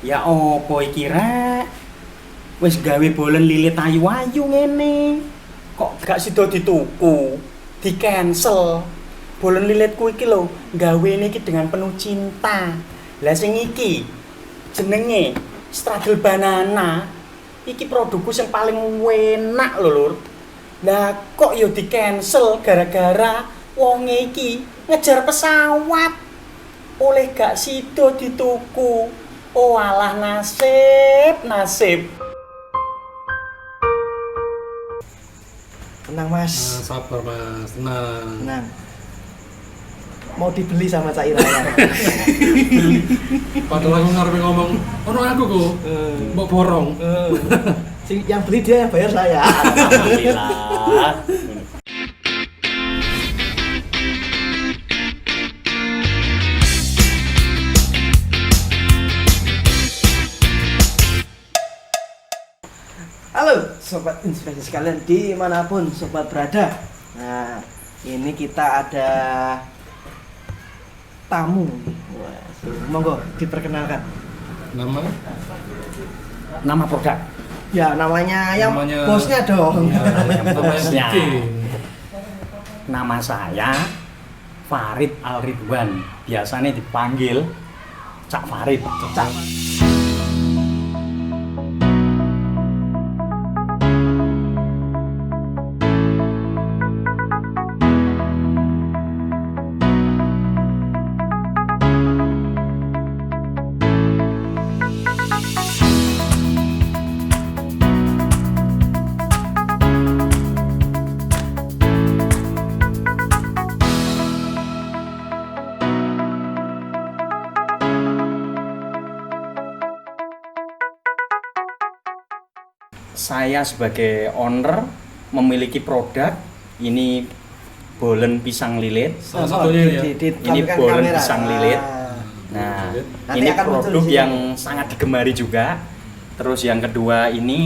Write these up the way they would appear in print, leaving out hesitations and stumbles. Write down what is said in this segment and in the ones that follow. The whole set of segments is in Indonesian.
Ya opo iki rek? Wis gawe bolen lilit ayu-ayu ngene. Kok gak sida dituku, di-cancel. Bolen lilitku iki lho, gawene iki dengan penuh cinta. Lah sing iki jenenge strudel banana. Iki produkku yang paling enak lho, Lur. Lah kok yo di-cancel gara-gara wonge iki ngejar pesawat. Oleh gak sida dituku. Oh alah nasib. Tenang Mas. Sabar Mas, tenang. Tenang. Mau dibeli sama Cak Ira ya? Padahal aku ngarepe ngomong, ono aku kok, mbok borong. Yang beli dia, yang bayar saya. Alhamdulillah. Halo Sobat Inspirasi sekalian dimanapun Sobat berada. Nah ini kita ada tamu. Wah, monggo diperkenalkan. Nama produk. Ya namanya yang Namanya- bosnya dong. Bosnya. Bikin. Nama saya Farid Al-Ridwan. Biasanya dipanggil Cak Farid. Cak. Saya sebagai owner memiliki produk ini bolen pisang lilit. Salah satunya ini ya. Ini tampilkan bolen kamera. pisang lilit. Ah. Nah, Nanti ini akan muncul produk di sini. yang sangat digemari juga. Terus yang kedua ini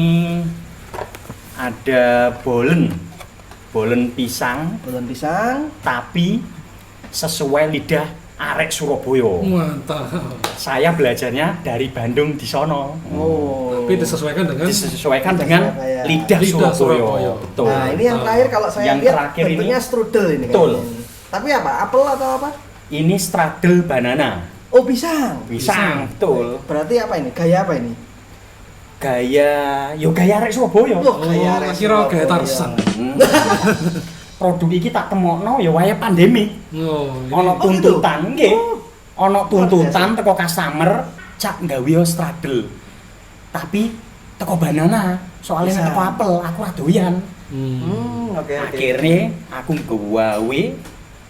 ada bolen pisang Bolen pisang. tapi sesuai lidah arek Surabaya. Mantap. Saya belajarnya dari Bandung di sono. Oh. Tapi disesuaikan dengan Disesuaikan dengan Surabaya. lidah Lidah Surabaya. Surabaya. Betul. Nah ini yang terakhir kalau saya Yang lihat terakhir ini- bentuknya strudel ini. Betul. kayaknya. Tapi apa? Apel atau apa? Ini strudel banana. Oh pisang. Pisang, betul. Berarti apa ini? Gaya apa ini? Gaya arek Surabaya. Loh, Oh, gaya tak kira gaya Tarzan. Hmm. Produk iki tak temokno ya waya pandemi. Oh, ini Ana Oh, tuntutan gitu? nggih. Ana tuntutan biasa. teko customer cak gawe strudel. Tapi teko banana, soalnya Bisa. teko apel aku ora doyan. Oke. Akhirnya aku gawe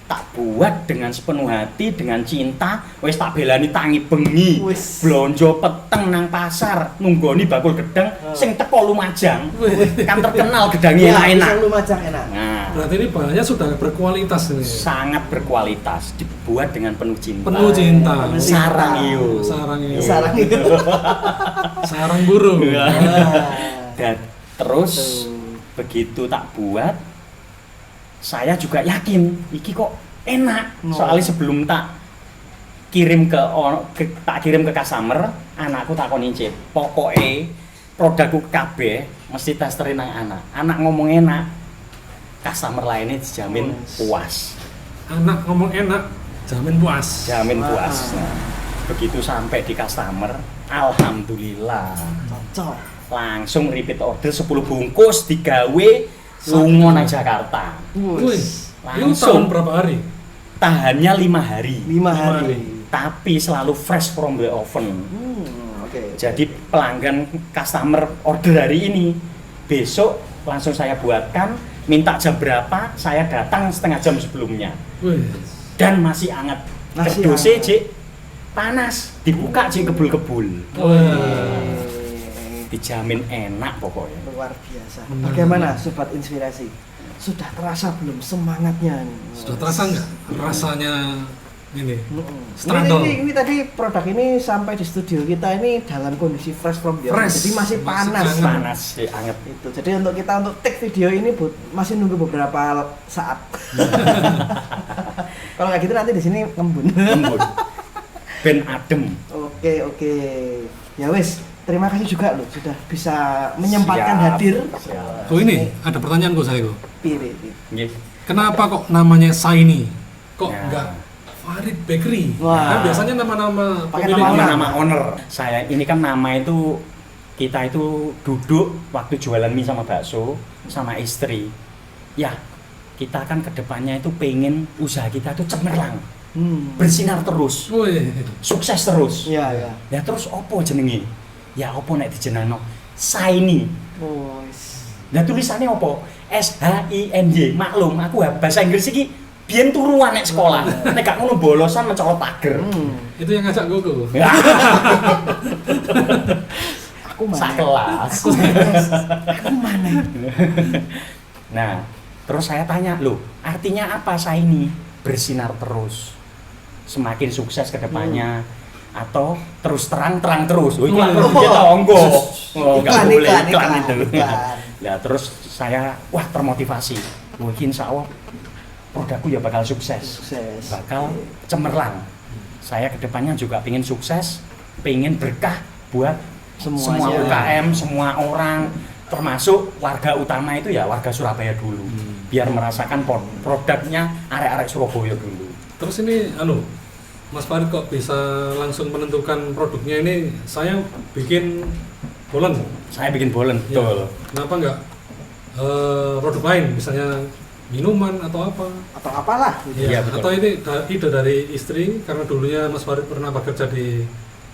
tak buat dengan sepenuh hati, dengan cinta, wis tak belani tangi bengi, Wis. blonjo peteng nang pasar, nunggoni bakul gedang, sing teko Lumajang, kan terkenal gedangnya enak-enak. Pisang Lumajang enak. Nah, berarti ini bahannya sudah berkualitas ini. sangat berkualitas, dibuat dengan penuh cinta. Penuh cinta. Penuh cinta. Sarang iyo. Sarang ini. Sarang itu. Sarang burung. Iya. Nah, Dan terus Betul. begitu tak buat, saya juga yakin iki kok enak. Oh. Soalnya sebelum tak kirim tak kirim ke customer, anakku tak kon incip. Pokoknya produkku kabeh mesti testerin nang anak. Anak ngomong enak, customer lainnya dijamin puas. Anak ngomong enak, jamin puas. Jamin Wah. puas. Nah, begitu sampai di customer, alhamdulillah. Cocok. Langsung repeat order 10 bungkus digawe lunga nang Jakarta. Wih, itu Langsung. tahun berapa hari? Tahannya 5 hari. 5 hari. hari. Tapi selalu fresh from the oven. Oke. Jadi pelanggan customer order hari ini, besok langsung saya buatkan, minta jam berapa, saya datang setengah jam sebelumnya. Wih, Dan masih hangat. Masih Kedose hangat. Cik panas, dibuka Cik kebul-kebul. wih. Dijamin enak pokoknya. Luar biasa. Benar. Bagaimana Sobat Inspirasi? Sudah terasa belum semangatnya nih? Sudah terasa nggak rasanya ini? Mm-mm. Strudel. Ini tadi produk ini sampai di studio kita ini dalam kondisi fresh from the oven. Fresh. Jadi masih Masih panas. hangat. Panas sih, anget. Itu. Jadi untuk kita untuk take video ini masih nunggu beberapa saat. Kalau nggak gitu nanti di sini ngembun. Lembut. Ben adem. Oke. Oke. Ya wes, terima kasih juga loh sudah bisa menyempatkan Siap. hadir. Siap. Oh ini ada pertanyaan kok saya kok. Pilih. Nggih. Kenapa kok namanya Saini? Kok Ya. enggak Farid Bakery? Wah. Kan biasanya nama-nama Pakai pemilik nama Nama owner. Saya ini kan nama itu kita itu duduk waktu jualan mie sama bakso sama istri. Ya, kita kan kedepannya itu pengen usaha kita itu cemerlang, bersinar terus, Woi. sukses terus. Iya. Ya terus opo jenenge? Ya opo nek dijenengno Saini. Oh. Lah tulisannya opo? SHINY. Maklum aku bahasa Inggris iki biyen turuan nek sekolah. Nek gak ngono bolosan mencolot pager. Itu yang ngajak gue kok. Ya, Aku mana? sak kelas. Aku mana? Nah, terus saya tanya, loh, artinya apa Saini? Bersinar terus, semakin sukses ke depannya, atau terus terang terus. Oh, iklan Oh. kita onggo. Oh, nggak boleh iklan itu. iklan. Ya, terus saya, wah termotivasi. Mungkin insya Allah produkku ya bakal sukses, Sukses. bakal cemerlang. Saya ke depannya juga pengen sukses, pengen berkah buat semua Semuanya. UKM, semua orang, termasuk warga utama itu ya warga Surabaya dulu, biar merasakan produknya arek-arek Surabaya dulu. Terus ini Mas Farid kok bisa langsung menentukan produknya ini? Saya bikin bolen. Saya bikin bolen, Ya. betul. Kenapa enggak produk lain, misalnya minuman atau apa? Atau apalah. Iya, betul. Atau ini ide dari istri karena dulunya Mas Farid pernah bekerja di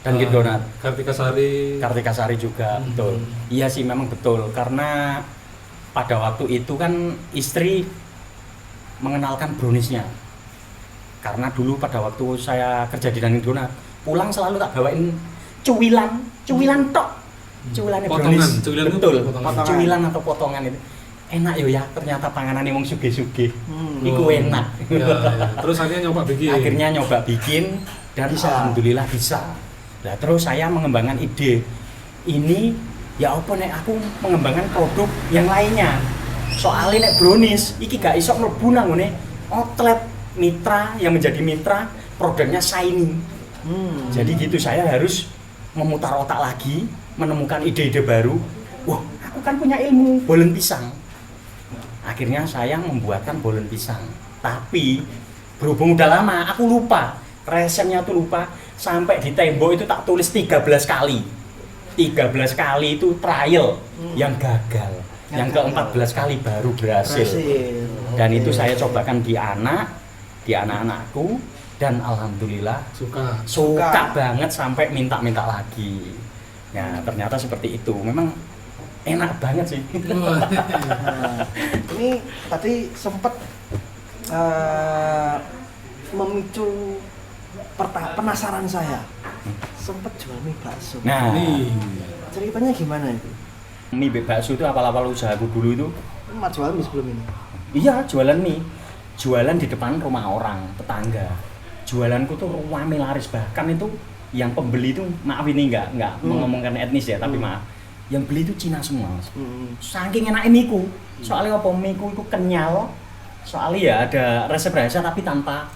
Dunkin' Donut. Kartika Sari. Kartika Sari juga, Hmm. betul. Iya sih memang betul, karena pada waktu itu kan istri mengenalkan browniesnya. Karena dulu pada waktu saya kerja di Dunkin' Donut, pulang selalu tak bawain cuwilan tok. Cuwilannya Potongan, brownies. cuwilan itu Betul, potongan. cuwilan atau potongan itu. Enak ya, ternyata panganannya wong sugih-sugih. Iku Oh. enak. Ya. Terus akhirnya nyoba bikin. Akhirnya nyoba bikin dan Bisa. alhamdulillah bisa. Nah, terus saya mengembangkan ide ini, ya apa nek aku mengembangkan produk yang lainnya. Soalnya nek brownies iki gak iso mlebu nang ngene outlet mitra yang menjadi mitra produknya Saini. Jadi gitu, saya harus memutar otak lagi, menemukan ide-ide baru. Wah, aku kan punya ilmu bolen pisang. Akhirnya saya membuatkan bolen pisang. Tapi berhubung udah lama, aku lupa. Resepnya tuh lupa. Sampai di tembok itu tak tulis 13 kali. 13 kali itu trial yang gagal. Yang ke-14 kali baru berhasil. Dan itu saya cobakan di anak-anakku. Dan alhamdulillah suka banget sampai minta-minta lagi. Ya ternyata seperti itu. Memang enak banget sih. Wah. Nah, ini tadi sempat memicu penasaran saya. Sempat jual mie bakso. Nah, Nih. Ceritanya gimana itu? mie bakso itu awal-awal usahaku dulu itu. Mak jual mie sebelum ini. Iya, jualan mie. Jualan di depan rumah orang, tetangga. Jualanku tuh rame laris, bahkan itu yang pembeli itu, maaf ini enggak mengomongkan etnis ya, tapi maaf. Yang beli itu Cina semua. Mas. Saking enaknya mie-ku. Soalnya apa, mie-ku itu kenyal. Soalnya ya ada resep rahasia tapi tanpa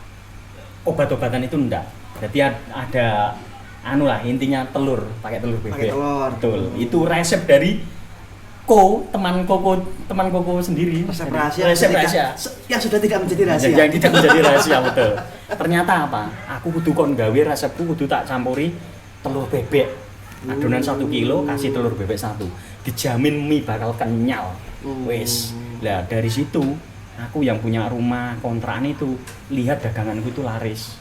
obat-obatan itu enggak. Jadi ada anu lah, intinya telur, pakai telur bebek. Pakai telur. Betul. Itu resep dari teman koko sendiri. Resep Jadi, rahasia. resep rahasia. Yang sudah tidak menjadi rahasia. Yang tidak menjadi rahasia, betul. Ternyata apa? Aku kudu kon gawe resepku kudu tak campuri telur bebek. Adonan 1 kilo kasih telur bebek 1. Dijamin mie bakal kenyal. Wes. Lah dari situ aku yang punya rumah kontrakan itu lihat daganganku itu laris.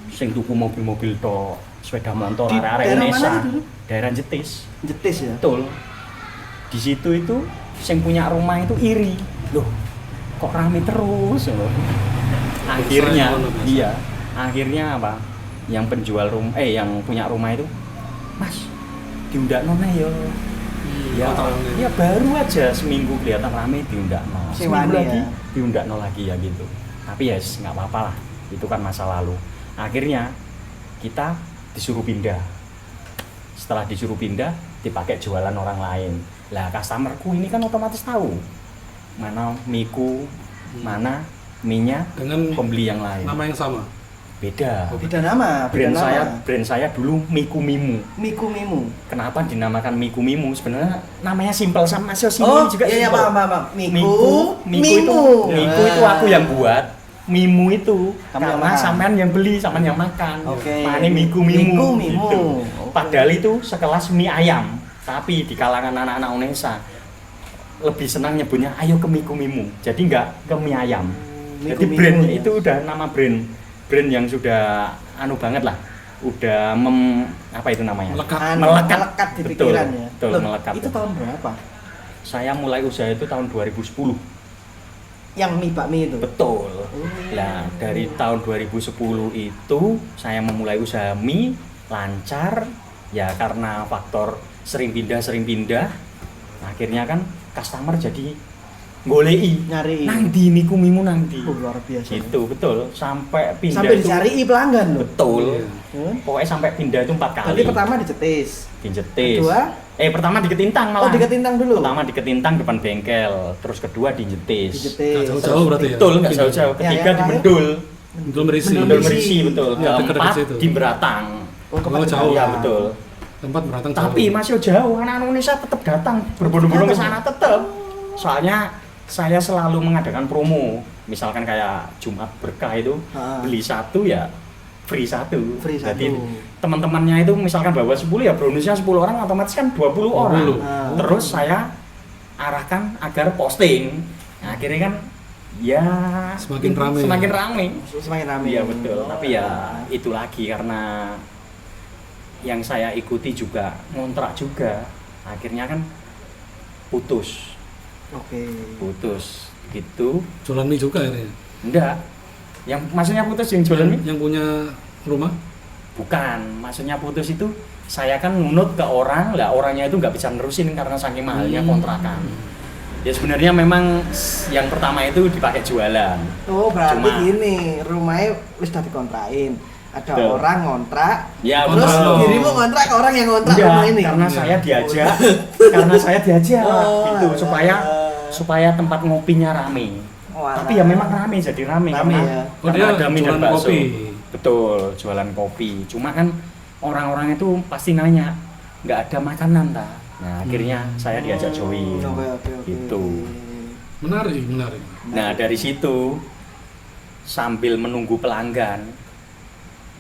Sing tuku mobil-mobil tok, sepeda motor Di arek-arek daerah mana Indonesia. itu? Daerah Jetis. Jetis ya. Betul. Di situ itu sing punya rumah itu iri. Loh, kok rame terus loh. Akhirnya iya, akhirnya apa? Yang penjual rumah yang punya rumah itu, "Mas, diundakno neh yo." Ya, ya baru aja seminggu kelihatan rame diundakno. Seminggu Sewani lagi ya. diundakno lagi ya gitu. Tapi ya nggak apa-apa lah. Itu kan masa lalu. Akhirnya kita disuruh pindah. Setelah disuruh pindah, dipakai jualan orang lain. Lah customerku ini kan otomatis tahu mana miku, mana minyak Dengan pembeli yang lain. nama yang sama. Beda. Beda nama, beda nama. Brand saya dulu Miku Mimu. Miku Mimu. Kenapa dinamakan Miku Mimu? Sebenarnya namanya simpel sama Mas Yos Oh, juga iya, simpel. paham. Miku itu aku yang buat. Mimu itu Kamu yang karena makan. sampean yang beli, sampean yang makan. Oke. Makanya Miku Mimu. Miku. Gitu. Oke. Padahal itu sekelas mie ayam, tapi di kalangan anak-anak Unesa lebih senang nyebutnya ayo ke Miku Mimu. Jadi nggak ke mie ayam. Miku Jadi Mimu, brand ya. itu udah nama brand yang sudah banget lah. Udah apa itu namanya? Melekat di Betul, pikiran ya. betul, Loh, melekat. itu tahun berapa? Saya mulai usaha itu tahun 2010. Yang mie bakmi itu. Betul. Nah, dari tahun 2010 itu saya memulai usaha mie lancar ya karena faktor sering pindah. Akhirnya kan customer jadi golei. Nyari. Nang di Miku Mimu nang di. Luar biasa. Itu betul sampai pindah Sampai itu. dicari pelanggan loh. Betul. Hmm? Pokoknya sampai pindah itu 4 kali. Jadi pertama dicetis. Dijetis. Kedua? Pertama di Ketintang malah. Oh, di Ketintang dulu. Pertama di Ketintang depan bengkel, terus kedua di Jetis. Dicetis. Nggak jauh-jauh berarti ya? Betul, nggak jauh-jauh. Ya, Ketiga yang di terakhir? Mendul. Mendul Merisi. Mendul Merisi, betul. Ya, dekat-dekat Keempat situ. di Beratang. Oh, Oh, jauh. Iya, betul. Tempat beratang Tapi masih jauh, anak Indonesia tetap datang berbondong-bondong ke sana tetap. Soalnya saya selalu mengadakan promo. Misalkan kayak Jumat Berkah itu beli satu ya free satu. Free Jadi satu. teman-temannya itu misalkan bawa 10 ya bonusnya 10 orang otomatis kan 20 orang. Terus saya arahkan agar posting. Nah, akhirnya kan ya Semakin rame. Semakin rame. Semakin ramai. Iya betul. Tapi ya itu lagi karena yang saya ikuti juga ngontrak juga. Akhirnya kan putus gitu. Jualan mie juga ini. Enggak. Yang maksudnya putus yang jualan mie? Yang punya rumah. Bukan, maksudnya putus itu saya kan nunut ke orang, lah orangnya itu nggak bisa nerusin karena saking mahalnya kontrakan. Ya sebenarnya memang yang pertama itu dipakai jualan. Oh, berarti Cuma- gini, rumahnya wis udah dikontrakin. Ada Betul. orang ngontrak, Ya terus betul. dirimu ngontrak ke orang yang ngontrak Enggak, rumah ini. karena Iya. saya diajak, gitu supaya tempat ngopinya rame. Tapi ya memang rame, jadi rame Rame karena ya. Oh, karena dia ada mie dan jualan bakso. kopi. Betul, jualan kopi. Cuma kan orang-orang itu pasti nanya, nggak ada makanan ta. Nah akhirnya saya diajak join, Oke. gitu. Menarik. Nah dari situ sambil menunggu pelanggan,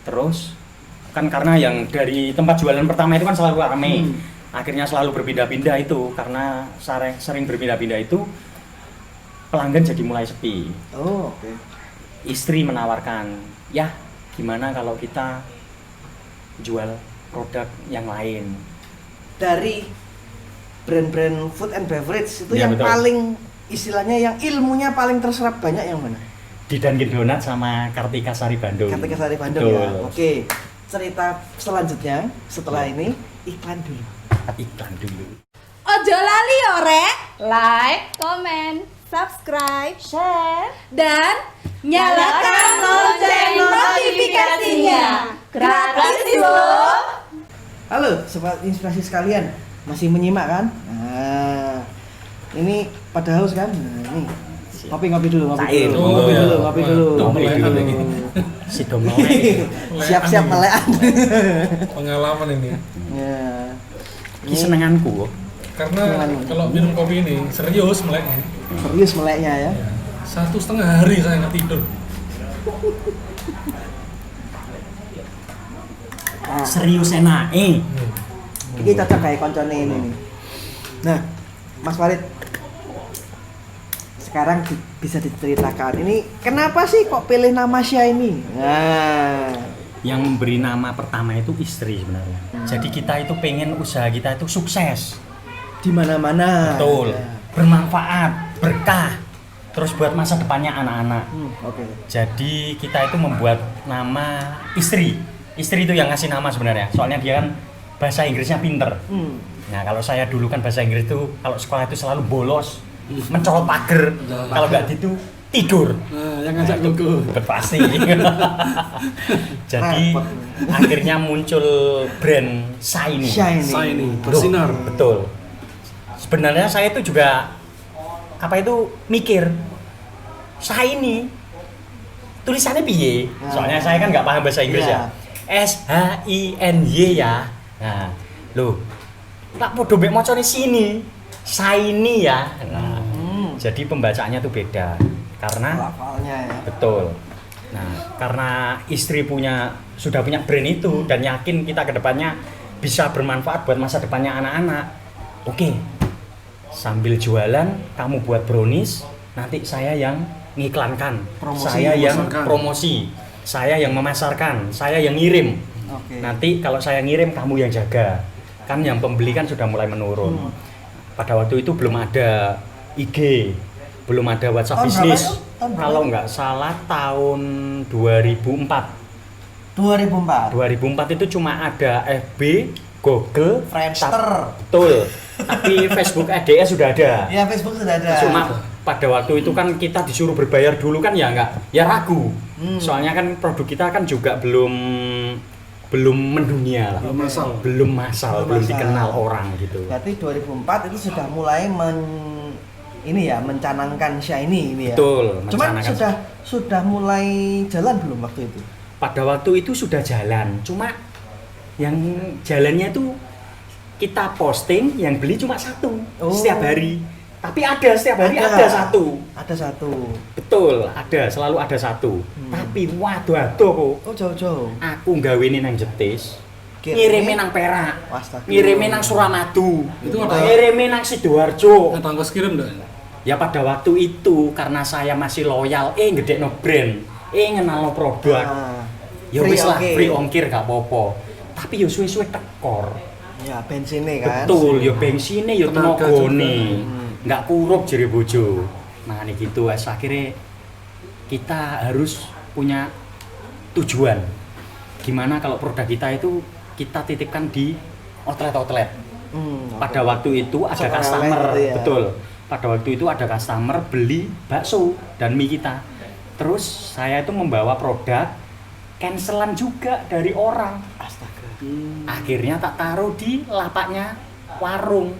terus kan karena yang dari tempat jualan pertama itu kan selalu rame. Akhirnya selalu berpindah-pindah itu karena sering berpindah-pindah itu pelanggan jadi mulai sepi. Oh, oke. Istri menawarkan, ya gimana kalau kita jual produk yang lain. Dari brand-brand food and beverage itu Iya, yang betul. paling istilahnya yang ilmunya paling terserap banyak yang mana? Di Dunkin Donat sama Kartika Sari Bandung. Kartika Sari Bandung Betul. ya. Oke. Cerita selanjutnya setelah ini iklan dulu. Iklan dulu. Ojo lali yo rek, like, komen, subscribe, share, dan nyalakan lonceng notifikasinya. Gratis loh. Halo, sobat inspirasi sekalian, masih menyimak kan? Nah, ini pada haus kan? Nah, ini ngopi dulu, Cair. ngopi Oh, dulu, iya. ngopi dulu. Ngopi dulu. lagi. Si Domolek. Siap-siap melekan. Pengalaman ini. Ya. Ini senenganku. Karena kalau minum kopi ini serius meleknya. Serius meleknya ya. 1,5 hari saya nggak tidur. Serius enak. Ini cocok kayak koncone ini nih. Nah, Mas Farid, sekarang bisa diceritakan ini kenapa sih kok pilih nama Syah ini? Nah, Yang memberi nama pertama itu istri sebenarnya. Jadi kita itu pengen usaha kita itu sukses. di mana-mana. Betul. Ya. Bermanfaat, berkah. Terus buat masa depannya anak-anak. Oke. Jadi kita itu membuat nama istri. Istri itu yang ngasih nama sebenarnya. Soalnya dia kan bahasa Inggrisnya pinter. Nah kalau saya dulu kan bahasa Inggris itu kalau sekolah itu selalu bolos, mencolot pagar. Kalau nggak gitu tidur. Nah, yang ngajak Gogo. Pasti. Jadi akhirnya muncul brand Shiny. Shiny, bersinar. Betul. Sebenarnya saya itu juga mikir Shiny tulisannya piye? Nah. Soalnya saya kan nggak paham bahasa Inggris Iya. ya. SHINY ya. Nah, loh. Tak podo mek macane sini. Shiny ya. Nah, jadi pembacaannya tuh beda. Karena Lafalnya ya. betul. Nah, karena istri sudah punya brand itu dan yakin kita ke depannya bisa bermanfaat buat masa depannya anak-anak. Oke. Sambil jualan, kamu buat brownies, nanti saya yang ngiklankan, Promosi, saya yang memasarkan. promosi, saya yang memasarkan, saya yang ngirim. Oke. Nanti kalau saya ngirim, kamu yang jaga. Kan yang pembeli kan sudah mulai menurun. Pada waktu itu belum ada IG, belum ada WhatsApp Tahun bisnis. berapa itu? Tahun berapa? Kalau nggak salah tahun 2004. 2004. 2004 itu cuma ada FB, Google, Friendster. betul. Tapi Facebook ADS sudah ada. Ya, Facebook sudah ada. Cuma pada waktu itu kan kita disuruh berbayar dulu kan ya nggak, ya ragu. Soalnya kan produk kita kan juga belum mendunia lah. Belum massal. Belum massal, belum massal. dikenal orang gitu. Berarti 2004 itu sudah mulai mencanangkan Shiny ini ya. Betul, Cuman mencanangkan. sudah mulai jalan belum waktu itu? Pada waktu itu sudah jalan, cuma yang jalannya itu kita posting, yang beli cuma satu setiap hari. Tapi ada setiap hari ada satu. Ada satu. Betul, ada, selalu ada satu. Tapi waduh kok. Oh, jauh-jauh. Aku nggawein nang Jetis, Kirimnya? ngirimin nang Perak, Astagfirullah. ngirimin nang Suramadu, Itu ada- ngirimin nang Sidoarjo. Ada ongkos kirim enggak? Ya pada waktu itu karena saya masih loyal, ngedekno brand, ngenalno produk. Ya Free wis lah, ongkir. free ongkir gak apa-apa. Tapi yo suwe-suwe tekor. Ya, bensinnya kan. Betul, yo bensinnya yo Tenaga tenagane. juga. Nggak kurup jere bojo. Nah, ini gitu wes akhirnya kita harus punya tujuan. Gimana kalau produk kita itu kita titipkan di outlet-outlet. Pada waktu itu ada Sekolah customer, gitu ya. betul. Pada waktu itu ada customer beli bakso dan mie kita. Terus saya itu membawa produk cancelan juga dari orang. Astaga. Akhirnya tak taruh di lapaknya warung.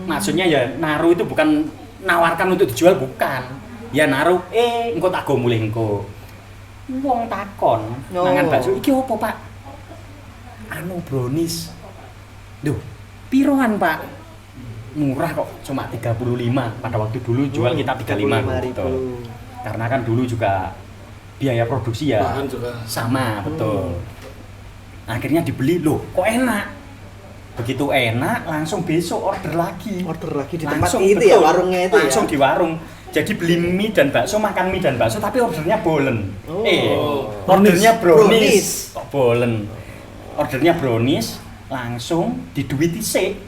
Maksudnya ya naruh itu bukan nawarkan untuk dijual, bukan. Ya naruh, engko tak go mulih engko. Wong takon, Oh. mangan bakso iki opo, Pak? Anu brownies. Duh, piroan, Pak? Murah kok, cuma 35. Pada waktu dulu jual kita 35 betul. Karena kan dulu juga biaya produksi ya Bahan juga. sama, betul. Akhirnya dibeli, loh kok enak. Begitu enak, langsung besok order lagi. Order lagi di tempat Langsung, itu ya, betul. warungnya itu langsung ya? di warung. Jadi beli mie dan bakso, makan mie dan bakso, tapi ordernya bolen. Ordernya brownies. Kok bolen? Ordernya brownies, langsung diduiti sik.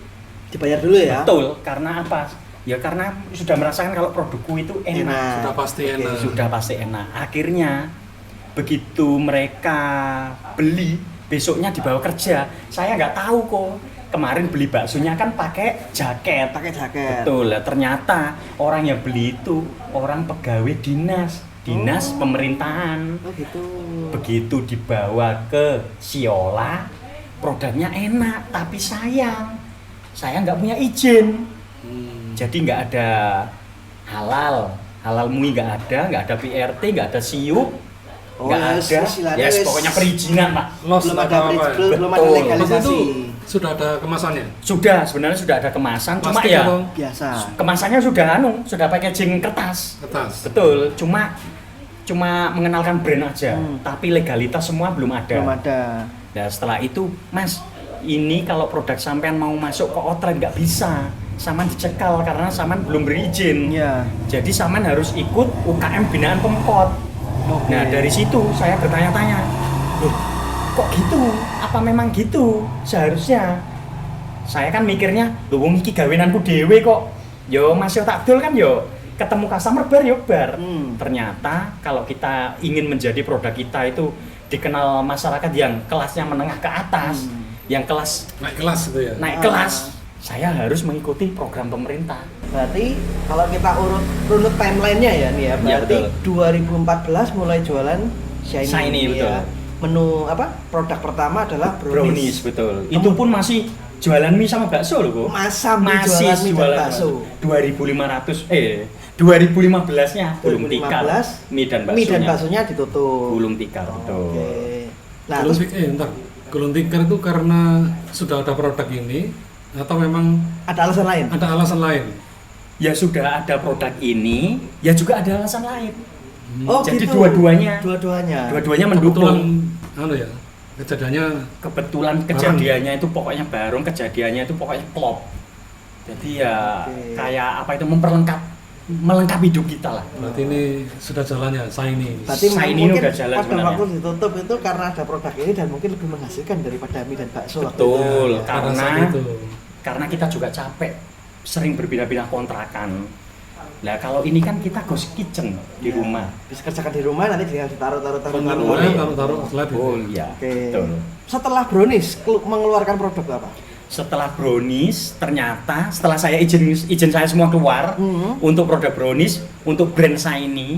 Dibayar dulu ya? Betul, karena apa? Ya karena sudah merasakan kalau produkku itu enak. Sudah pasti Oke. enak. Sudah pasti enak. Akhirnya begitu mereka beli, besoknya dibawa kerja. Saya nggak tahu kok. Kemarin beli baksonya kan pakai jaket. Pakai jaket. Betul, lah, ternyata orang yang beli itu orang pegawai dinas pemerintahan. Oh gitu. Begitu dibawa ke Siola, produknya enak, tapi saya nggak punya izin. Jadi nggak ada halal mui nggak ada PRT, nggak ada siup, Oh, nggak ya, ada. istilahnya Ya wis- pokoknya perizinan pak. Belum ada belum ada Betul. Mas legalisasi. itu sudah ada kemasannya? Sudah, sebenarnya sudah ada kemasan, cuma Plastik ya atau Biasa. kemasannya sudah packaging kertas. kertas? Betul, cuma mengenalkan brand aja, tapi legalitas semua belum ada. Belum ada. Nah setelah itu, Mas, ini kalau produk sampean mau masuk ke outlet nggak bisa, Saman dicekal karena Saman belum berizin. Iya. Jadi Saman harus ikut UKM binaan Pemkot. Oke. Nah dari situ saya bertanya-tanya, loh kok gitu? Apa memang gitu? Seharusnya saya kan mikirnya, loh wong iki gawenanku dhewe kok. Yo Mas yo takdol kan yo ketemu customer bar yo bar. Ternyata kalau kita ingin menjadi produk kita itu dikenal masyarakat yang kelasnya menengah ke atas, yang kelas Naik kelas itu ya? naik kelas, saya harus mengikuti program pemerintah. Berarti kalau kita runut timelinenya ya nih ya, Iya, berarti betul. 2014 mulai jualan Shiny, Shiny, ya. betul. Menu apa? Produk pertama adalah brownies. Betul. Itu pun masih jualan mie sama bakso loh, Bu. Masa Masih jualan mie dan jualan bakso. 2.500 2015-nya gulung tikar. 2015, Mie dan mie dan baksonya. baksonya ditutup. Gulung tikar betul. Oke. Nah, Gulung terus entar. Gulung tikar itu karena sudah ada produk ini atau memang ada alasan lain? ada alasan lain? Ya sudah ada produk ini, ya juga ada alasan lain. Oh, Jadi gitu. dua-duanya. Dua-duanya. Dua-duanya Kebetulan mendukung. anu ya, kejadiannya Kebetulan kejadiannya itu pokoknya bareng, kejadiannya itu pokoknya klop. Jadi ya Oke. kayak apa itu melengkapi hidup kita lah. berarti ini sudah jalannya Shiny. Berarti Shiny mungkin udah jalan pada sebenarnya. waktu ditutup itu karena ada produk ini dan mungkin lebih menghasilkan daripada mie dan bakso. waktu Betul, itu. Pada saat karena itu. karena kita juga capek sering berpindah-pindah kontrakan. Nah kalau ini kan kita ghost kitchen di Ya. rumah. Bisa kerjakan di rumah nanti tinggal ditaruh-taruh. Boleh. Taruh slide itu. Oh iya, Oke. betul. Setelah brownies mengeluarkan produk apa? Setelah brownies, ternyata setelah saya izin saya semua keluar untuk produk brownies, untuk brand saya ini,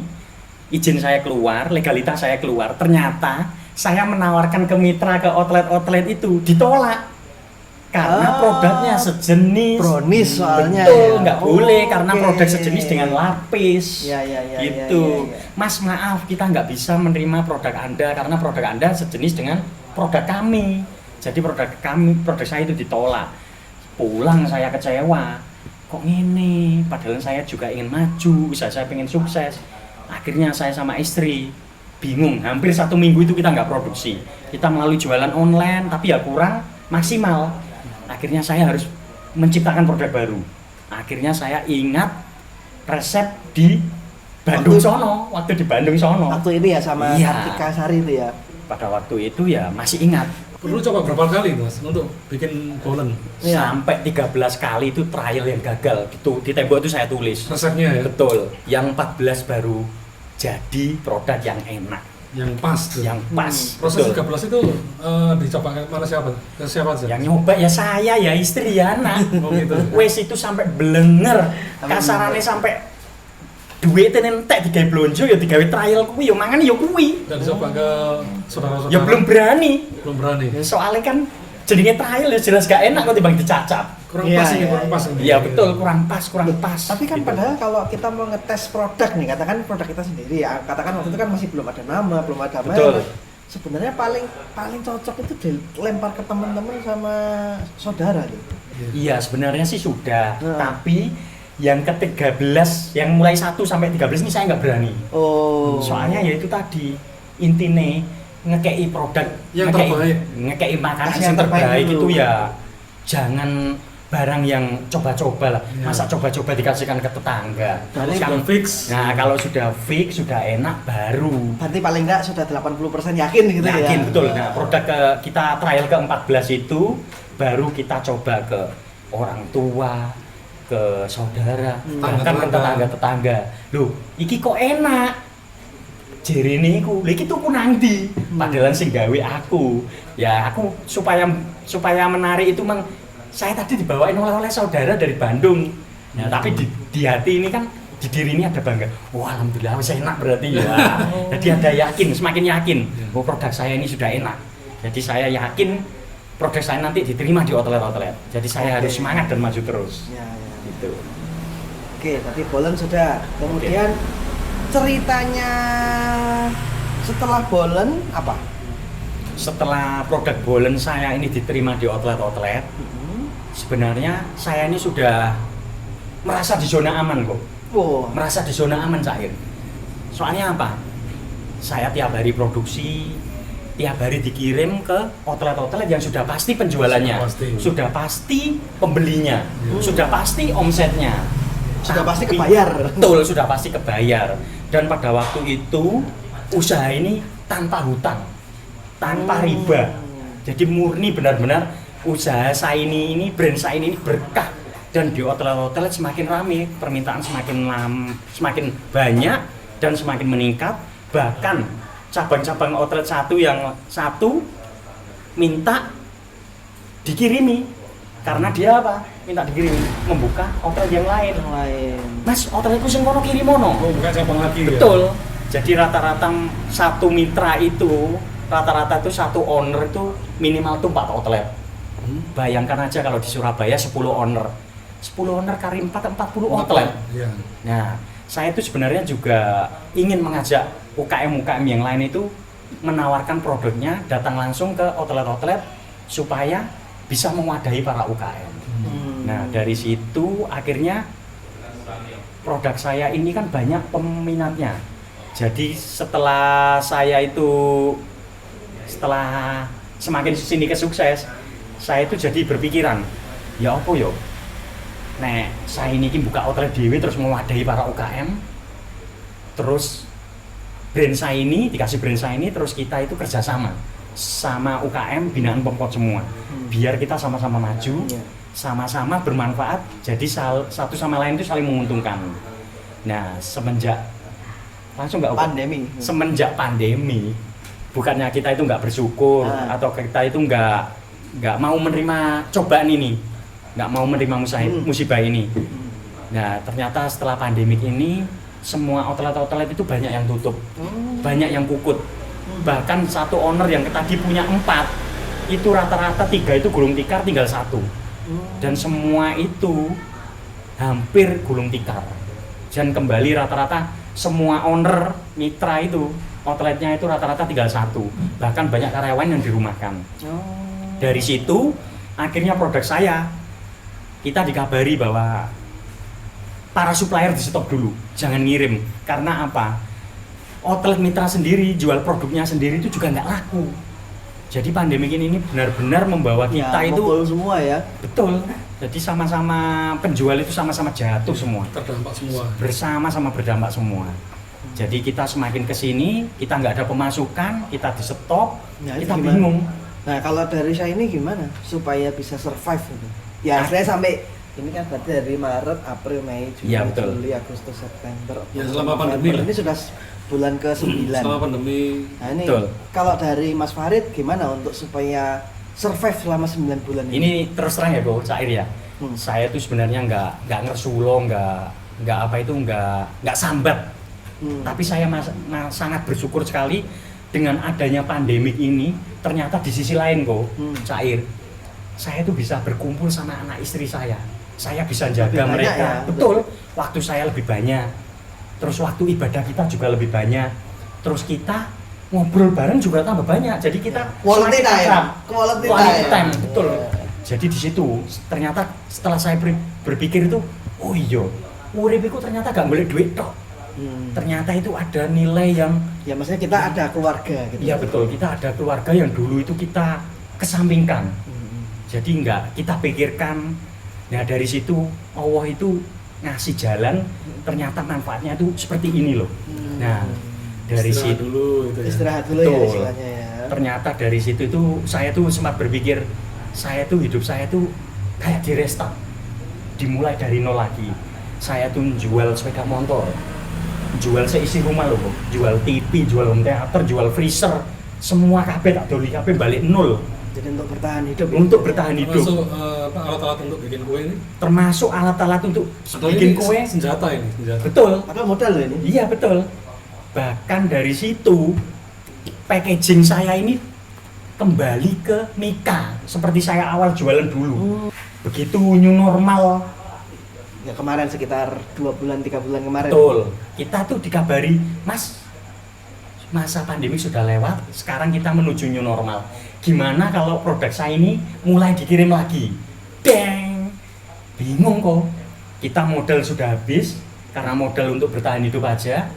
izin saya keluar, legalitas saya keluar. Ternyata saya menawarkan ke mitra, ke outlet itu ditolak karena produknya sejenis. Brownies soalnya. Betul, ya. nggak boleh karena Oke. produk sejenis dengan lapis. Ya, ya, ya, gitu. ya, ya, ya. Mas maaf, kita nggak bisa menerima produk Anda karena produk Anda sejenis dengan produk kami. Jadi produk saya itu ditolak. Pulang saya kecewa. Kok ini? Padahal saya juga ingin maju, saya pengen sukses. Akhirnya saya sama istri bingung. Hampir 1 minggu itu kita nggak produksi. Kita melalui jualan online, tapi ya kurang maksimal. Akhirnya saya harus menciptakan produk baru. Akhirnya saya ingat resep di Bandung sono, waktu di Bandung sono. Waktu ini ya sama Iya. Kartika Sari itu ya. Pada waktu itu ya masih ingat. Perlu coba berapa kali Mas untuk bikin bolen? Iya. Sampai 13 kali itu trial yang gagal. Itu di tembok itu saya tulis. Resepnya ya, Betul. Yang 14 baru jadi produk yang enak, yang pas tuh. yang pas. Proses Betul. 13 itu dicoba ke mana siapa? Ke siapa aja? Yang nyoba ya saya, ya istri, ya anak. Oh gitu. Wes itu sampai blenger. Kasarannya sampai duit entek digawe blonjo ya digawe trial kuwi ya mangan ya kuwi. Dan dicoba ke saudara-saudara. Ya belum berani. Belum berani. Soalnya kan jenenge trial ya jelas gak enak kok timbang dicacap. Kurang Iya, pas ini, iya, kurang pas ini. Iya betul, kurang pas. Tapi kan Gitu. padahal kalau kita mau ngetes produk nih, katakan produk kita sendiri ya, katakan waktu itu kan masih belum ada nama, belum ada Betul. merek. Sebenarnya paling cocok itu dilempar ke teman-teman sama saudara tuh. Iya sebenarnya sih sudah, Nah. tapi yang ke-13, yang mulai 1 sampai 13 ini saya nggak berani. Oh. Soalnya ya itu tadi, intine ngekei produk, Yang terbaik. ngekei makanan Kasih yang yang terbaik terbaik dulu. itu ya jangan barang yang coba-coba lah. Ya. Masa coba-coba dikasihkan ke tetangga. Berarti Terus sudah fix. Nah, kalau sudah fix, sudah enak baru. Berarti paling enggak sudah 80% yakin gitu ya. Yakin betul. Nah, produk kita trial ke-14 itu baru kita coba ke orang tua, ke saudara, bahkan ke tetangga-tetangga. Loh, iki kok enak. Jerene iku, lha iki tuku nang ndi? Padahal sing gawe aku. Ya aku supaya menarik itu mang saya tadi dibawain oleh saudara dari Bandung. Nah, tapi di hati ini kan di diri ini ada bangga. Wah, alhamdulillah wis enak berarti ya. Jadi ada yakin, semakin yakin. Oh, produk saya ini sudah enak. Jadi saya yakin produk saya nanti diterima di outlet-outlet. Jadi saya harus semangat dan maju terus. Ya, ya. Gitu. Oke, tadi bolen sudah. Kemudian ceritanya setelah bolen apa? Setelah produk bolen saya ini diterima di outlet-outlet, sebenarnya saya ini sudah merasa di zona aman kok. Wow. Merasa di zona aman Cair. Soalnya apa? Saya tiap hari produksi, tiap hari dikirim ke outlet-outlet yang sudah pasti penjualannya, sudah pasti pembelinya, sudah pasti omsetnya, Sudah pasti Tapi- kebayar. Betul, sudah pasti kebayar. Dan pada waktu itu usaha ini tanpa hutang, tanpa riba. Jadi murni benar-benar usaha saya ini brand saya ini berkah. Dan di outlet-outlet semakin ramai, permintaan semakin banyak dan semakin meningkat. Bahkan cabang-cabang outlet yang satu minta dikirimi karena dia apa? Minta dikirimi membuka outlet yang lain. Yang lain. Mas, outletku sing kono kiri mono. Oh, bukan cabang lagi ya? Betul. Jadi rata-rata satu mitra itu, rata-rata itu satu owner itu minimal tuh 4 outlet. Bayangkan aja kalau di Surabaya 10 owner. 10 owner kali 40 outlet. Iya. Nah, saya itu sebenarnya juga ingin mengajak UKM-UKM yang lain itu menawarkan produknya datang langsung ke outlet-outlet supaya bisa mewadahi para UKM. Nah, dari situ akhirnya produk saya ini kan banyak peminatnya. Jadi setelah semakin sini ke sukses, saya itu jadi berpikiran, ya apa yo? Nek saya ini buka outlet dewe terus mewadahi para UKM. Terus dikasih brand saya ini terus kita itu kerjasama sama UKM binaan Pemkot semua. Biar kita sama-sama maju, sama-sama bermanfaat, jadi satu sama lain itu saling menguntungkan. Nah, semenjak pandemi, bukannya kita itu nggak bersyukur atau kita itu nggak mau menerima cobaan ini, nggak mau menerima musibah ini. Nah, ternyata setelah pandemik ini semua outlet-outlet itu banyak yang tutup, banyak yang kukut. Bahkan satu owner yang tadi punya 4, itu rata-rata 3 itu gulung tikar, tinggal 1. Dan semua itu hampir gulung tikar. Dan kembali rata-rata semua owner mitra itu, outletnya itu rata-rata tinggal 1. Bahkan banyak karyawan yang dirumahkan. Dari situ akhirnya produk saya, kita dikabari bahwa para supplier di stop dulu, jangan ngirim. Karena apa? Outlet mitra sendiri jual produknya sendiri itu juga nggak laku. Jadi pandemi ini benar-benar membawa kita itu semua ya. Betul. Jadi sama-sama penjual itu sama-sama jatuh semua. Terdampak semua. Bersama-sama berdampak semua. Jadi kita semakin kesini, kita nggak ada pemasukan, kita di stop, kita bingung. Nah, kalau dari saya ini gimana supaya bisa survive gitu? Ya, saya sampai ini kan berarti dari Maret, April, Mei, Juni, Juli, Agustus, September. Ya, selama pandemi ini sudah bulan ke-9. Selama pandemi. Nah, ini betul. Kalau dari Mas Farid gimana untuk supaya survive selama 9 bulan ini? Ini terus terang ya, Bro, Cair ya. Saya tuh sebenarnya nggak ngersulo, nggak sambat. Tapi saya sangat bersyukur sekali dengan adanya pandemik ini. Ternyata di sisi lain kok, Cair, saya tuh bisa berkumpul sama anak istri saya. Saya bisa jaga mereka, betul. Waktu saya lebih banyak, terus waktu ibadah kita juga lebih banyak, terus kita ngobrol bareng juga tambah banyak. Jadi kita quality time, betul. Jadi di situ ternyata setelah saya berpikir itu, oh iya, urip itu ternyata gak boleh duit tok. Ternyata itu ada nilai yang, ya maksudnya kita ada keluarga gitu. Iya betul, kita ada keluarga yang dulu itu kita kesampingkan. Jadi enggak kita pikirkan. Nah dari situ Allah itu ngasih jalan, ternyata manfaatnya itu seperti ini loh. Nah dari situ istirahat dulu ya istilahnya ya. Ternyata dari situ itu saya tuh sempat berpikir, hidup saya tuh kayak di restart, dimulai dari nol lagi. Saya tuh jual sepeda motor, jual seisi rumah loh, jual TV, jual home theater, jual freezer, semua kabeh tak doli kabeh balik nol. Jadi untuk bertahan hidup. Untuk bertahan hidup. Termasuk alat-alat untuk bikin kue ini. Termasuk alat-alat untuk bikin kue. Senjata ini, senjata. Betul. Padahal modal loh ini. Iya betul. Bahkan dari situ packaging saya ini kembali ke Mika seperti saya awal jualan dulu. Begitu new normal. Ya kemarin sekitar 2 bulan 3 bulan kemarin. Betul. Kita tuh dikabari, Mas, masa pandemi sudah lewat, sekarang kita menuju new normal. Gimana kalau produk saya ini mulai dikirim lagi? Deng! Bingung kok. Kita modal sudah habis, karena modal untuk bertahan hidup aja.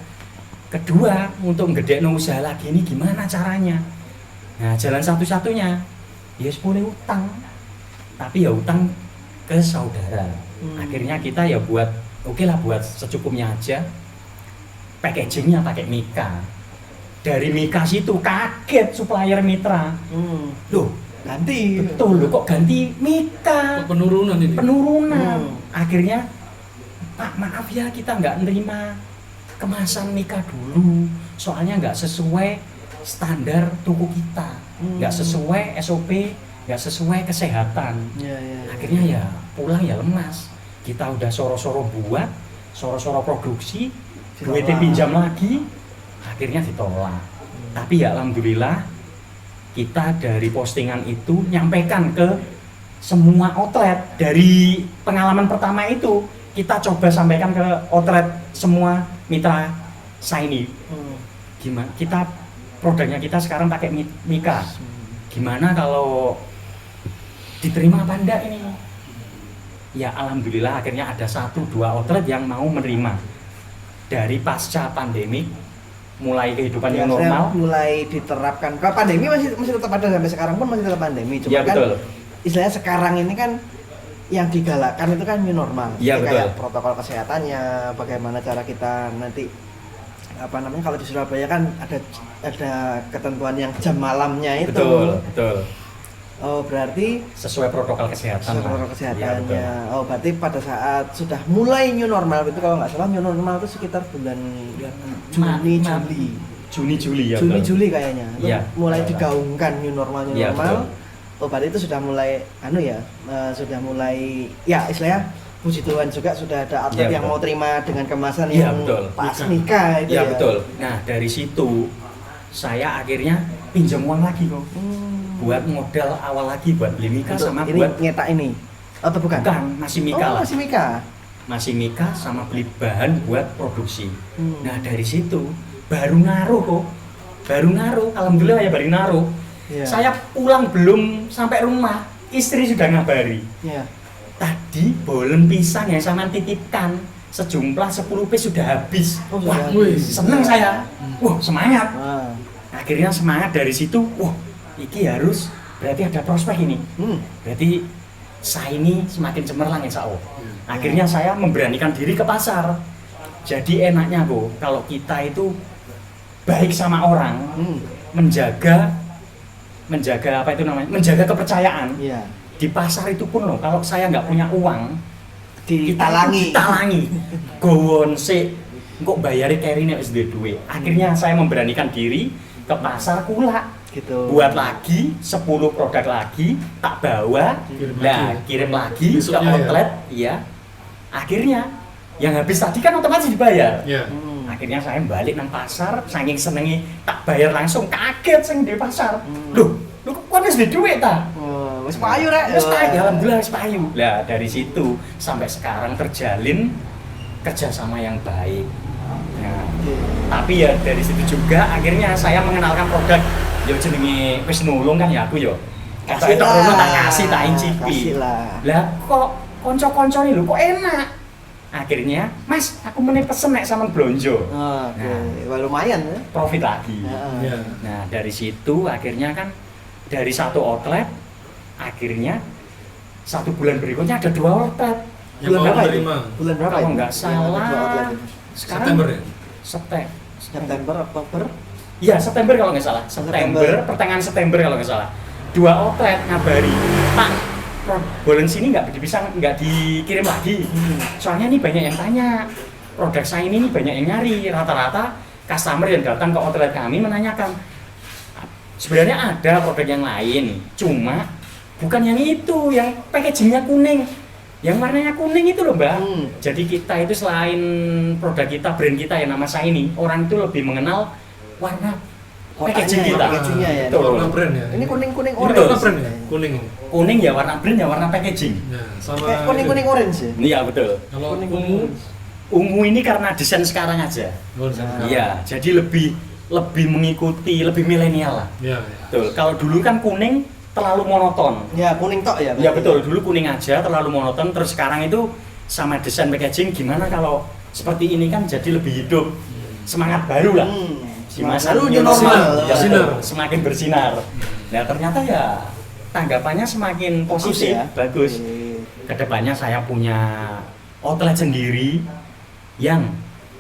Kedua, untuk ngedekno usaha lagi ini gimana caranya? Nah, jalan satu-satunya, ya boleh utang. Tapi ya utang ke saudara. Akhirnya kita ya buat, oke lah buat secukupnya aja. Packagingnya pakai Mika. Dari Mika situ kaget supplier mitra. Loh, ganti. Betul loh, kok ganti Mika? Penurunan ini. Penurunan. Akhirnya, Pak maaf ya kita nggak nerima kemasan Mika dulu. Soalnya nggak sesuai standar toko kita, nggak sesuai SOP, nggak sesuai kesehatan. Akhirnya ya pulang ya lemas. Kita udah soro-soro buat, soro-soro produksi, duitnya pinjam lagi. Akhirnya ditolak. Tapi ya alhamdulillah kita dari postingan itu nyampaikan ke semua outlet. Dari pengalaman pertama itu kita coba sampaikan ke outlet semua mitra Shiny. Gimana? Kita produknya kita sekarang pakai Mika. Gimana kalau diterima apa enggak ini? Ya alhamdulillah akhirnya ada 1-2 outlet yang mau menerima. Dari pasca pandemi mulai kehidupan yang normal mulai diterapkan. Kalau pandemi masih tetap ada sampai sekarang pun masih tetap pandemi. Cuma ya, kan betul. istilahnya sekarang ini kan yang digalakkan itu kan new normal. Ya, Jadi betul. kayak protokol kesehatannya, bagaimana cara kita nanti apa namanya kalau di Surabaya kan ada ketentuan yang jam malamnya itu. Betul. Oh, berarti Sesuai protokol kesehatan. protokol Iya, kesehatannya. betul. Oh, berarti pada saat sudah mulai new normal itu kalau nggak salah new normal itu sekitar bulan Juni Ya, Juni betul. Juli kayaknya. Itu Iya, mulai betul. digaungkan new normal Iya, normal. betul. Oh, berarti itu sudah mulai sudah mulai ya istilahnya puji Tuhan juga sudah ada outlet Iya, yang betul. mau terima dengan kemasan Iya, yang betul. pas nikah itu Ya ya. betul. Nah dari situ saya akhirnya pinjam uang lagi kok. Buat modal awal lagi buat beli Mika Untuk sama ini buat nyetak ini. Atau bukan? bukan masih Mika Oh, lah. masih Mika. Masih Mika sama beli bahan buat produksi. Hmm. Nah dari situ baru naruh kok. Baru naruh. Alhamdulillah ya baru naruh. Iya. Saya pulang belum sampai rumah, istri sudah ngabari. Iya. Tadi bolen pisang yang saya titipkan sejumlah 10 piece sudah habis. Oh, Wah, sudah habis. seneng saya. Wah, semangat. Nah. Akhirnya semangat dari situ. Wah, iki harus berarti ada prospek ini. Berarti saya ini semakin cemerlang insya Allah. Akhirnya saya memberanikan diri ke pasar. Jadi enaknya kok kalau kita itu baik sama orang, menjaga apa itu namanya? Menjaga kepercayaan. Iya. Di pasar itu pun loh, kalau saya nggak punya uang, Ditalangi. ditalangi. Gowon sik, kok bayari kerine wis duwe duit. Akhirnya saya memberanikan diri ke pasar kula. Gitu. Buat lagi 10 produk lagi, tak bawa, kirim lagi ke Besoknya outlet, iya. Akhirnya yang habis tadi kan otomatis dibayar. Ya. Akhirnya saya balik nang pasar, saking senengi tak bayar langsung, kaget sing di pasar. Loh, kok wis duwe duit ta? Oh, wis payu rek. Wis payu, alhamdulillah wis payu. Lah dari situ sampai sekarang terjalin kerjasama yang baik. Nah, tapi ya dari situ juga akhirnya saya mengenalkan produk yo jenenge wis nulung kan ya aku yo. Kasih Kasih lah. tak kasih tak incipi. Kasih lah. Lah kok konco-konco nih lho kok enak. Akhirnya, Mas, aku meneh pesen nek sampean blonjo. Oke, Nah. wah, lumayan ya. Profit lagi. Heeh. Ya. Nah, dari situ akhirnya kan dari satu outlet akhirnya 1 bulan berikutnya ada 2 outlet. Yang Bulan mau berapa itu? menerima. Bulan berapa Kalau itu? nggak Yang ada dua salah, outlet itu? Sekarang September ya? September, Oktober. Iya, September kalau nggak salah. September, pertengahan September kalau nggak salah. 2 outlet ngabari, Pak, bolen sini nggak dikirim lagi. Soalnya ini banyak yang tanya. Produk saya ini banyak yang nyari. Rata-rata customer yang datang ke outlet kami menanyakan. Sebenarnya ada produk yang lain, cuma bukan yang itu, yang packagingnya kuning. Yang warnanya kuning itu loh Mbak. Jadi kita itu selain produk kita, brand kita yang nama saya ini, orang itu lebih mengenal warna packaging kita. Packagingnya ya. Betul. Warna brand ya. Ini kuning-kuning Ini orange. Warna brand ya? Kuning ini. Kuning ya warna brand ya warna packaging. Ya, sama Kayak kuning-kuning orange ya. Iya betul. Kalau Kuning-kuning ungu, orange. Ungu ini karena desain sekarang aja. Iya, jadi lebih mengikuti, lebih milenial lah. Ya, ya. Betul. Kalau dulu kan kuning terlalu monoton. Ya, kuning tok ya. Ya betul, dulu kuning aja terlalu monoton, terus sekarang itu sama desain packaging gimana kalau seperti ini kan jadi lebih hidup, semangat baru lah. Di masa Baru new new normal. ya, Bersinar. betul, semakin bersinar. Nah ternyata ya tanggapannya semakin positif, bagus. Kedepannya saya punya outlet sendiri yang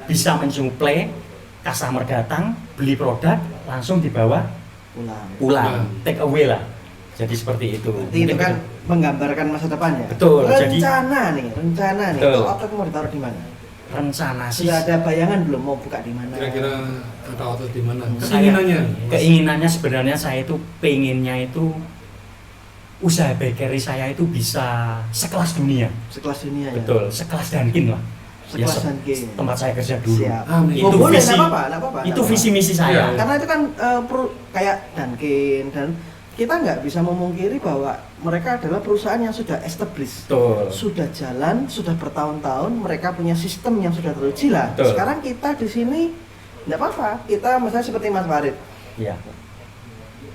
bisa mensuplai customer datang beli produk langsung dibawa pulang, take away lah. Jadi seperti itu. Berarti itu kan menggambarkan masa depan ya. Betul, jadi- Rencana nih. Betul. Itu outlet mau ditaruh di mana? Rencana sih Sudah ada bayangan belum mau buka di mana? Kira-kira ada outlet di mana? saya- Keinginannya. keinginannya sebenarnya saya itu pengennya itu usaha bakery saya itu bisa sekelas dunia. Sekelas dunia ya. Betul, sekelas Dunkin lah. Sekelas Ya, Dunkin. tempat saya kerja dulu. Siap. Amin. Itu boleh, visi- nggak apa-apa, nggak apa-apa. Itu nggak visi misi saya. Iya. apa-apa. Karena itu kan kayak Dunkin dan kita nggak bisa memungkiri bahwa mereka adalah perusahaan yang sudah established, Betul. sudah jalan, sudah bertahun-tahun, mereka punya sistem yang sudah teruji lah. Betul. Sekarang kita di sini nggak apa-apa, kita misalnya seperti Mas Farid Iya.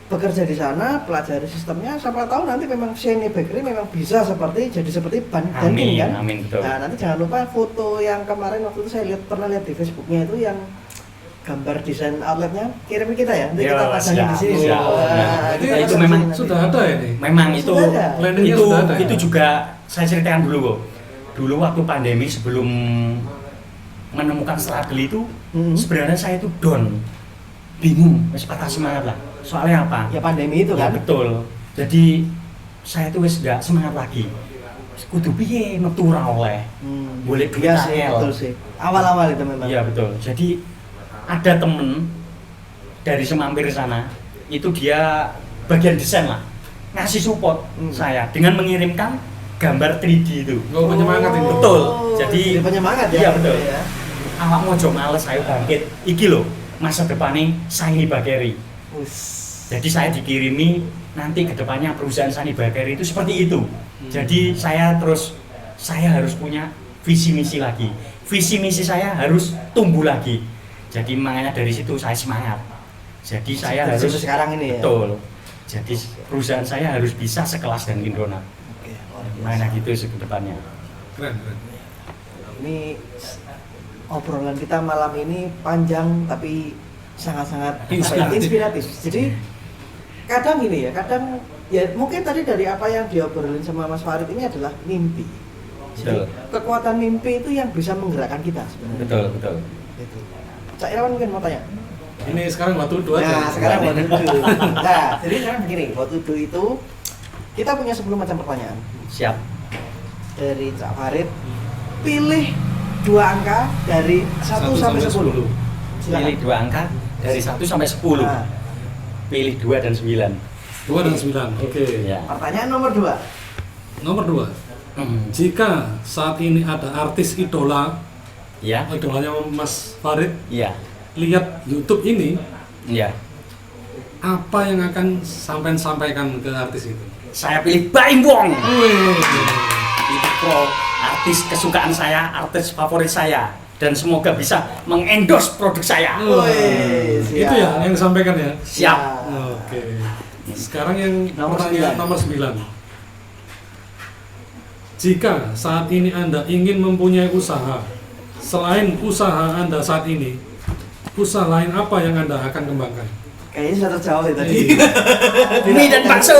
bekerja di sana, pelajari sistemnya, siapa tahu nanti memang Shiny Bakery memang bisa jadi seperti Dunkin Amin, kan. amin, betul. Nah nanti jangan lupa foto yang kemarin waktu itu saya pernah lihat di Facebooknya itu yang gambar desain outletnya, kirim ke kita ya, nanti Ya, kita pasangin siap, di sini. siap. Nah, Itu itu pasang memang di sini nanti. Sudah ada ini. Memang itu Sudah ada. Planningnya itu sudah ada ya? itu juga saya ceritakan dulu kok. Dulu waktu pandemi sebelum menemukan struggle itu sebenarnya saya itu down, bingung, wis patah semangat lah. Soalnya apa? Ya pandemi itu Ya, kan. betul. Jadi saya tuh wis gak semangat lagi. Kudu piye metu ora oleh. Boleh duit Iya sih, angel. betul sih. Awal-awal itu memang. Iya betul. Jadi ada temen dari Semampir sana, itu dia bagian desain lah, ngasih support saya dengan mengirimkan gambar 3D itu. Oh, penyemangat ini. Betul. Jadi penyemangat ya. iya, betul. Ya. Awak mojo males ayo bangkit. Iki loh masa depannya Shiny Bakery. Jadi saya dikirimi nanti kedepannya perusahaan Shiny Bakery itu seperti itu. Jadi saya harus punya visi misi lagi. Visi misi saya harus tumbuh lagi. Jadi makanya dari situ saya semangat. Jadi saya Dari harus situ sekarang ini ya. betul. Jadi perusahaan saya harus bisa sekelas Dunkin Donat. Oke, luar biasa. Makanya gitu ke depannya. Keren, keren. Ini obrolan kita malam ini panjang tapi sangat-sangat inspiratif. Jadi kadang ini ya, kadang ya mungkin tadi dari apa yang diobrolin sama Mas Farid ini adalah mimpi. Jadi Betul. kekuatan mimpi itu yang bisa menggerakkan kita sebenarnya. Betul, betul. Gitu. Cak Irawan mungkin mau tanya. Ini sekarang waktu dua aja. Nah, sekarang buat tuduh. Nah, jadi sekarang begini, buat tuduh itu kita punya 10 macam pertanyaan. Siap. Dari Cak Farid, pilih 2 angka dari 1 sampai 10. Silakan. Pilih 2 angka dari 1 sampai 10. Nah, Pilih 2 dan 9. 2 dan 9. Oke. Ya. pertanyaan nomor 2. Nomor 2. Jika saat ini ada artis idola, Ya. idolanya Mas Farid, Iya. lihat YouTube ini, Iya. apa yang akan sampaikan ke artis itu? Saya pilih Baim Wong. Wih. Itu kok artis kesukaan saya, artis favorit saya, dan semoga bisa mengendorse produk saya. Wih, siap. Itu ya yang disampaikan ya. Siap. Oke. Sekarang yang Nomor pertanyaan 9. nomor 9. Jika saat ini Anda ingin mempunyai usaha, selain usaha Anda saat ini, usaha lain apa yang Anda akan kembangkan? Kayaknya sudah terjawab ya tadi. Mie dan bakso.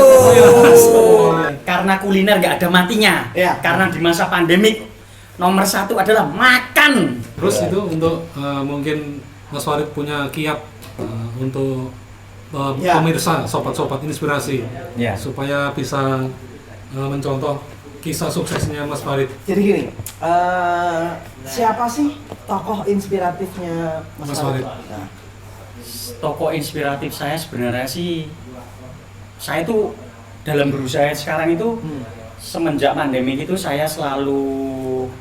Karena kuliner nggak ada matinya. Iya. Karena di masa pandemik nomor 1 adalah makan. Terus itu untuk mungkin Mas Farid punya kiat untuk Ya. pemirsa, sobat-sobat inspirasi, Ya. supaya bisa mencontoh kisah suksesnya Mas Farid. Jadi gini, siapa sih tokoh inspiratifnya Mas Mas Farid? Farid. Nah, Tokoh inspiratif saya sebenarnya sih, saya tuh dalam berusaha sekarang itu semenjak pandemi itu saya selalu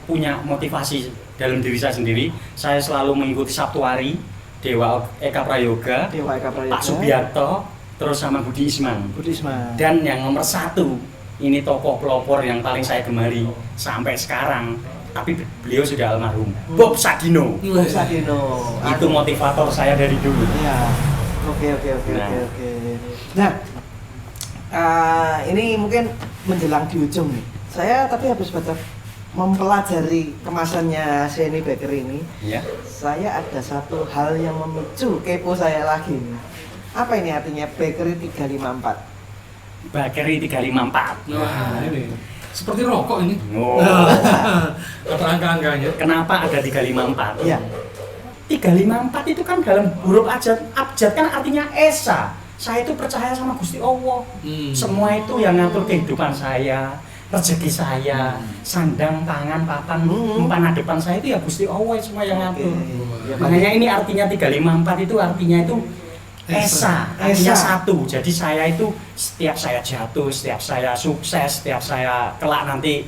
punya motivasi dalam diri saya sendiri. Saya selalu mengikuti Sabtuari, Dewa Eka Prayoga, Dewa Eka Prayoga, Pak Subiarto, terus sama Budi Isman. Budisma. Dan yang nomor 1, ini tokoh pelopor yang paling saya gemari sampai sekarang. Tapi beliau sudah almarhum, Bob Sadino. Bob Sadino. Itu motivator saya dari dulu. Iya. Oke. Nah. Nah, ini mungkin menjelang di ujung nih. Saya tapi habis mempelajari kemasannya Shiny Bakery ini. Ya. Saya ada satu hal yang memicu kepo saya lagi nih. Apa ini artinya Bakery 354? Bakery 354. Nah, ini seperti rokok ini. Oh. Ada angka-angkanya. Kenapa ada 354? Iya. 354 itu kan dalam huruf abjad kan artinya esa. Saya itu percaya sama Gusti Allah. Semua itu yang ngatur kehidupan saya, rezeki saya, sandang, pangan, papan, umpan depan saya itu ya Gusti Allah semua yang ngatur. Ya, Makanya ini artinya 354 itu artinya itu esa, artinya Esa. 1. Jadi saya itu setiap saya jatuh, setiap saya sukses, setiap saya kelak nanti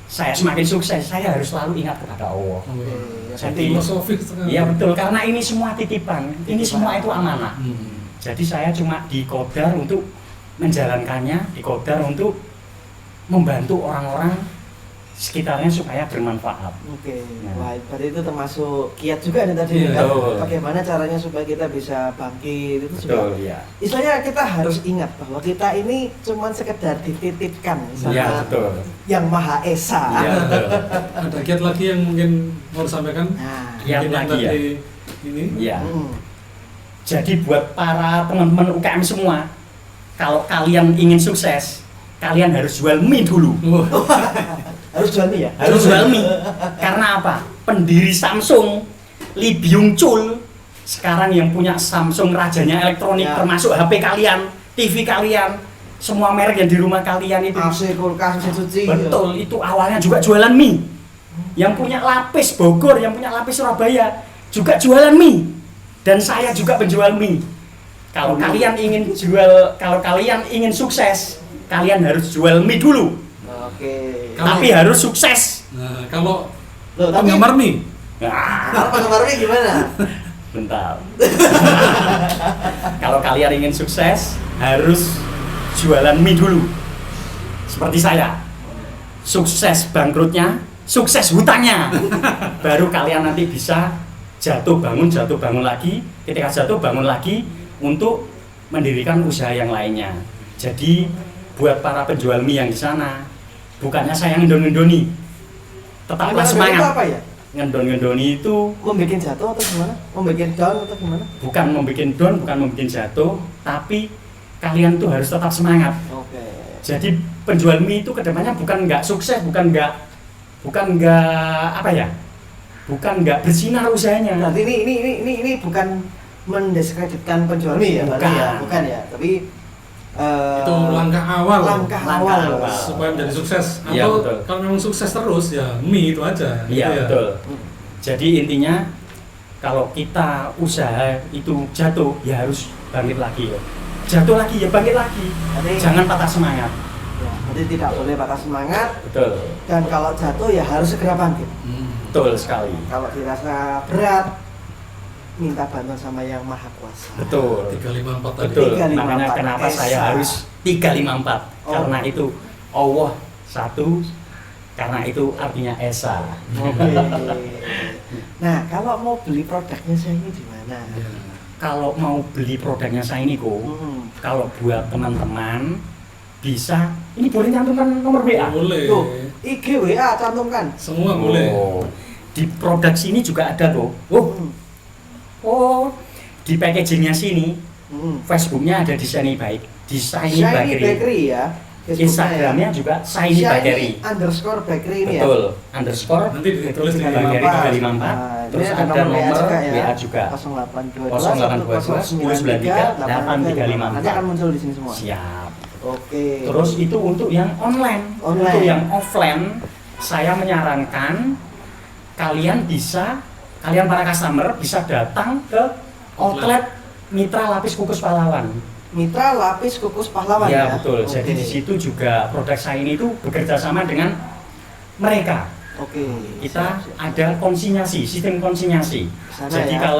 saya semakin sukses, saya harus selalu ingat kepada Allah. Jadi Filosofis sekali. iya betul, karena ini semua titipan, ini semua itu amanah. Jadi saya cuma dikodar untuk menjalankannya di Kodar untuk membantu orang-orang sekitarnya supaya bermanfaat. Oke, Nah. wah berarti itu termasuk kiat juga nih tadi Iya, kan? betul. Bagaimana caranya supaya kita bisa bangkit itu juga. ya. Istilahnya kita harus ingat bahwa kita ini cuman sekedar dititipkan sama Iya, betul. Yang Maha Esa. Iya, betul. Ada kiat lagi yang mungkin mau disampaikan? Nah, Kiat Mungkin yang lagi ya? tadi Ini? Iya. mm, Jadi buat para teman-teman UKM semua, kalau kalian ingin sukses, kalian harus jual mie dulu. harus jual mie ya. Harus jual mie. Karena apa? Pendiri Samsung, Lee Byung Chul, sekarang yang punya Samsung rajanya elektronik, Ya. termasuk HP kalian, TV kalian, semua merek yang di rumah kalian itu. AC, kulkas, mesin cuci. Betul, itu awalnya juga jualan mie. Yang punya lapis Bogor, yang punya lapis Surabaya, juga jualan mie. Dan saya juga penjual mie. Kalau kalian ingin sukses, kalian harus jual mie dulu. Oke. Tapi harus sukses. Nah, kalau Loh, tapi penggemar mie, Nah, kalau penggemarnya gimana? bentar. Kalau kalian ingin sukses, harus jualan mie dulu. Seperti saya. Sukses bangkrutnya, sukses hutangnya. Baru kalian nanti bisa jatuh bangun lagi. Ketika jatuh bangun lagi untuk mendirikan usaha yang lainnya. Jadi buat para penjual mie yang di sana, bukannya saya ngendon-ngendoni. Tetaplah Itu semangat. apa ya? Ngendon-ngendoni itu Membikin jatuh atau gimana? Membikin down atau gimana? bukan membuat down, bukan membuat jatuh, tapi kalian tuh harus tetap semangat. Oke. Jadi penjual mie itu kedepannya bukan nggak sukses, bukan nggak apa ya, bukan nggak bersinar usahanya. Berarti ini bukan mendiskreditkan penjual mie ya, berarti ya, Bukan. bukan ya. Tapi itu langkah awal langkah Langkah awal. awal. supaya menjadi sukses. Iya, Atau betul. kalau memang sukses terus ya mie itu aja. Iya gitu ya. betul. Jadi intinya kalau kita usaha itu jatuh ya harus bangkit lagi ya. Jatuh lagi ya bangkit lagi. Berarti- Jangan patah semangat. Ya, berarti tidak boleh patah semangat Betul. dan kalau jatuh ya harus segera bangkit. Betul sekali. Kalau dirasa berat, minta bantuan sama Yang Maha Kuasa. Betul. 354 tadi. Betul. 354 Makanya kenapa Esa. saya harus 354. Oh. Karena itu Allah satu, karena itu artinya Esa. Oke. Nah, kalau mau beli produknya saya ini di mana? Ya. Kalau mau beli produknya saya ini kok, Hmm. kalau buat teman-teman bisa, ini boleh cantumkan nomor WA. Boleh. Tuh, IG WA cantumkan. Semua boleh. Oh, di produk sini juga ada kok. Oh, Hmm. oh, di packagingnya sini, Hmm. Facebooknya ada di Shiny Bakery, di Shiny Shiny Bakery. Bakery ya. Facebooknya Instagramnya juga Shiny Bakery. underscore bakery ini ya. Betul, underscore Nanti ditulis di Bakery 354. Nah, Terus ini ada nomor WA WA juga. 0822 082 1093 Nanti akan muncul di sini semua. Siap. Oke. Terus itu untuk yang online. Online. Untuk yang offline, saya menyarankan kalian para customer bisa datang ke outlet Mitra Lapis Kukus Pahlawan. Mitra Lapis Kukus Pahlawan Ya, ya. betul. Oke. Jadi di situ juga produk saya ini itu bekerja sama dengan mereka. Oke. Kita Siap, siap. ada konsinyasi, sistem konsinyasi. Sana Jadi ya.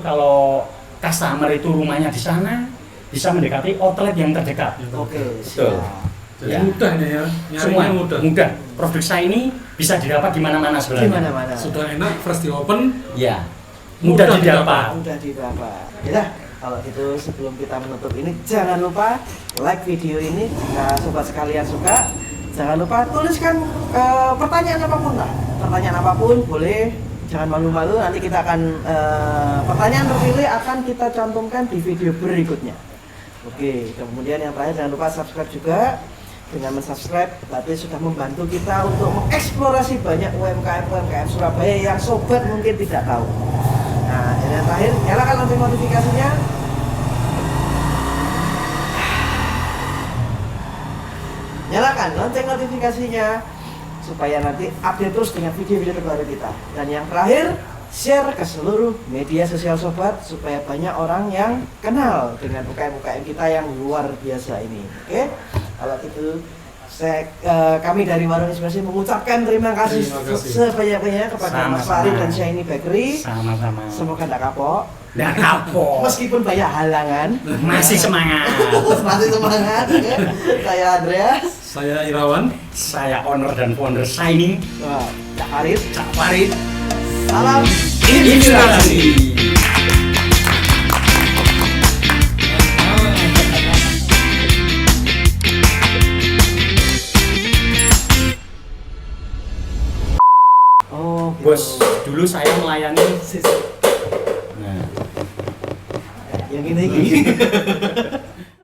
kalau customer itu rumahnya di sana, bisa mendekati outlet yang terdekat. Oke, Betul. siap. Jadi Ya. mudah nih ya. Semua Nyarinya mudah. Produk saya ini bisa didapat di mana-mana Di sebenarnya. mana-mana. Sudah enak, fresh di open. Ya. Mudah Mudah didapat. Mudah didapat. Ya, kalau gitu sebelum kita menutup ini jangan lupa like video ini jika sobat sekalian suka. Jangan lupa tuliskan pertanyaan apapun lah. Pertanyaan apapun boleh, jangan malu-malu. Nanti kita akan pertanyaan terpilih akan kita cantumkan di video berikutnya. Oke, kemudian yang terakhir jangan lupa subscribe juga. Dengan mensubscribe berarti sudah membantu kita untuk mengeksplorasi banyak UMKM Surabaya yang sobat mungkin tidak tahu. Nah, dan yang terakhir, nyalakan lonceng notifikasinya. Nyalakan lonceng notifikasinya supaya nanti update terus dengan video-video terbaru kita. Dan yang terakhir, share ke seluruh media sosial sobat supaya banyak orang yang kenal dengan UKM-UKM kita yang luar biasa ini. Oke? Kalau gitu Kami dari Warung Inspirasi mengucapkan terima kasih, Terima kasih. sebanyak-banyaknya kepada Mas Sama-sama. Farid dan Shiny Bakery. Sama-sama. Semoga tidak kapok. Nggak kapok. Meskipun banyak halangan, Masih semangat. masih semangat. Oke. Saya Andreas, Saya Irawan. Saya owner dan founder Shining. Cak Farid. Cak Farid. Salam. Inspirasi. Oh, Bos, dulu saya melayani. Sis. Nah, Yang ini.